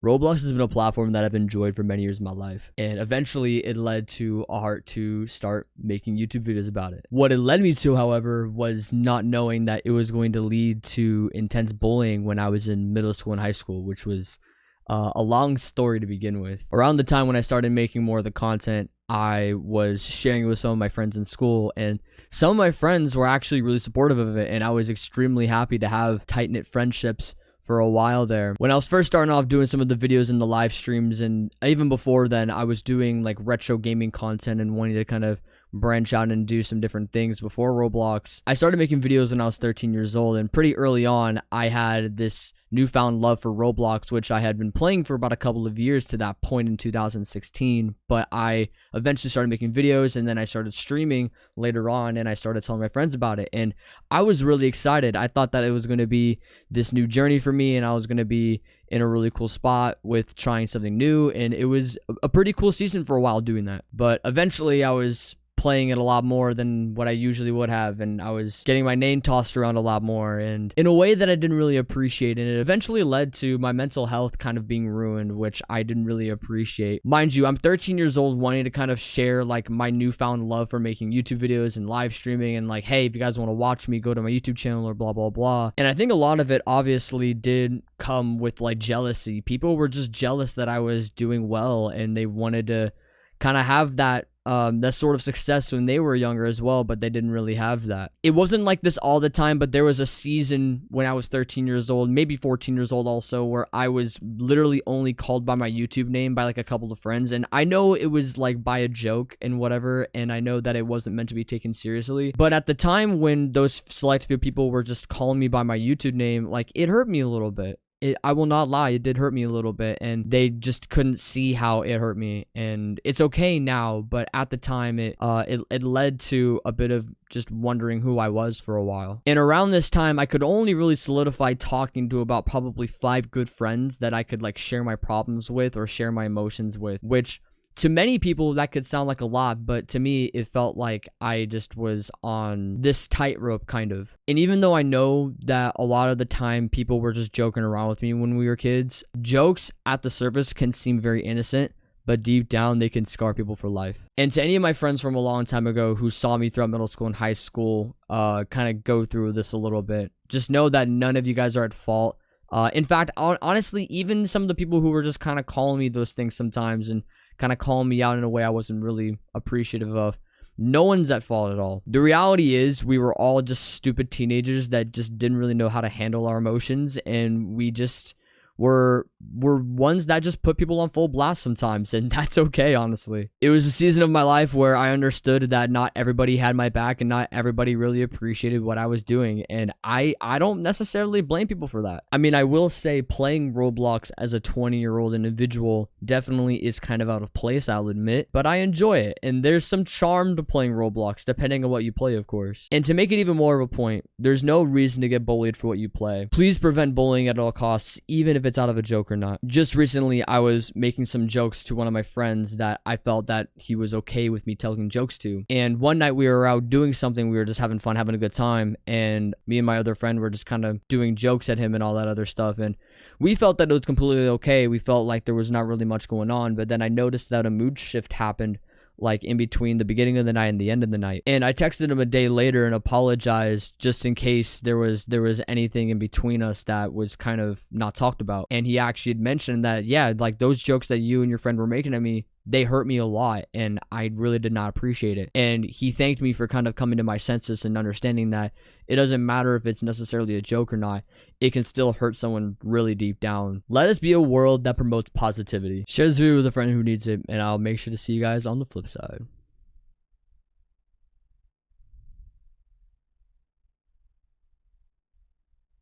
Roblox has been a platform that I've enjoyed for many years of my life, and eventually it led to a heart to start making YouTube videos about it. What it led me to, however, was not knowing that it was going to lead to intense bullying when I was in middle school and high school, which was a long story to begin with. Around the time when I started making more of the content, I was sharing it with some of my friends in school, and some of my friends were actually really supportive of it, and I was extremely happy to have tight-knit friendships for a while there. When I was first starting off doing some of the videos and the live streams, and even before then, I was doing like retro gaming content and wanting to kind of branch out and do some different things before Roblox. I started making videos when I was 13 years old, and pretty early on, I had this newfound love for Roblox, which I had been playing for about a couple of years to that point in 2016, but I eventually started making videos, and then I started streaming later on, and I started telling my friends about it, and I was really excited. I thought that it was going to be this new journey for me, and I was going to be in a really cool spot with trying something new, and it was a pretty cool season for a while doing that. But eventually I was playing it a lot more than what I usually would have, and I was getting my name tossed around a lot more, and in a way that I didn't really appreciate, and it eventually led to my mental health kind of being ruined, which I didn't really appreciate. Mind you, I'm 13 years old wanting to kind of share like my newfound love for making YouTube videos and live streaming, and like, hey, if you guys want to watch me, go to my YouTube channel or blah blah blah. And I think a lot of it obviously did come with like jealousy. People were just jealous that I was doing well, and they wanted to kind of have that sort of success when they were younger as well, but they didn't really have that. It wasn't like this all the time, but there was a season when I was 13 years old, maybe 14 years old also, where I was literally only called by my YouTube name by like a couple of friends, and I know it was like by a joke and whatever, and I know that it wasn't meant to be taken seriously, but at the time when those select few people were just calling me by my YouTube name, like, it hurt me a little bit. I will not lie, it did hurt me a little bit, and they just couldn't see how it hurt me, and it's okay now, but at the time it led to a bit of just wondering who I was for a while. And around this time, I could only really solidify talking to about probably 5 good friends that I could like share my problems with or share my emotions with, which to many people that could sound like a lot, but to me it felt like I just was on this tightrope kind of. And even though I know that a lot of the time people were just joking around with me when we were kids, jokes at the surface can seem very innocent, but deep down they can scar people for life. And to any of my friends from a long time ago who saw me throughout middle school and high school kind of go through this a little bit, just know that none of you guys are at fault. In fact, honestly, even some of the people who were just kind of calling me those things sometimes and kind of calling me out in a way I wasn't really appreciative of, no one's at fault at all. The reality is we were all just stupid teenagers that just didn't really know how to handle our emotions, and we just were ones that just put people on full blast sometimes, and that's okay, honestly. It was a season of my life where I understood that not everybody had my back and not everybody really appreciated what I was doing, and I don't necessarily blame people for that. I mean, I will say playing Roblox as a 20-year-old individual definitely is kind of out of place, I'll admit, but I enjoy it, and there's some charm to playing Roblox, depending on what you play, of course. And to make it even more of a point, there's no reason to get bullied for what you play. Please prevent bullying at all costs, even if it's out of a joke or not. Just recently, I was making some jokes to one of my friends that I felt that he was okay with me telling jokes to. And one night we were out doing something, we were just having fun, having a good time, and me and my other friend were just kind of doing jokes at him and all that other stuff, and we felt that it was completely okay. We felt like there was not really much going on, but then I noticed that a mood shift happened like in between the beginning of the night and the end of the night. And I texted him a day later and apologized just in case there was anything in between us that was kind of not talked about. And he actually had mentioned that, yeah, like those jokes that you and your friend were making at me, they hurt me a lot, and I really did not appreciate it. And he thanked me for kind of coming to my senses and understanding that it doesn't matter if it's necessarily a joke or not, it can still hurt someone really deep down. Let us be a world that promotes positivity. Share this video with a friend who needs it, and I'll make sure to see you guys on the flip side.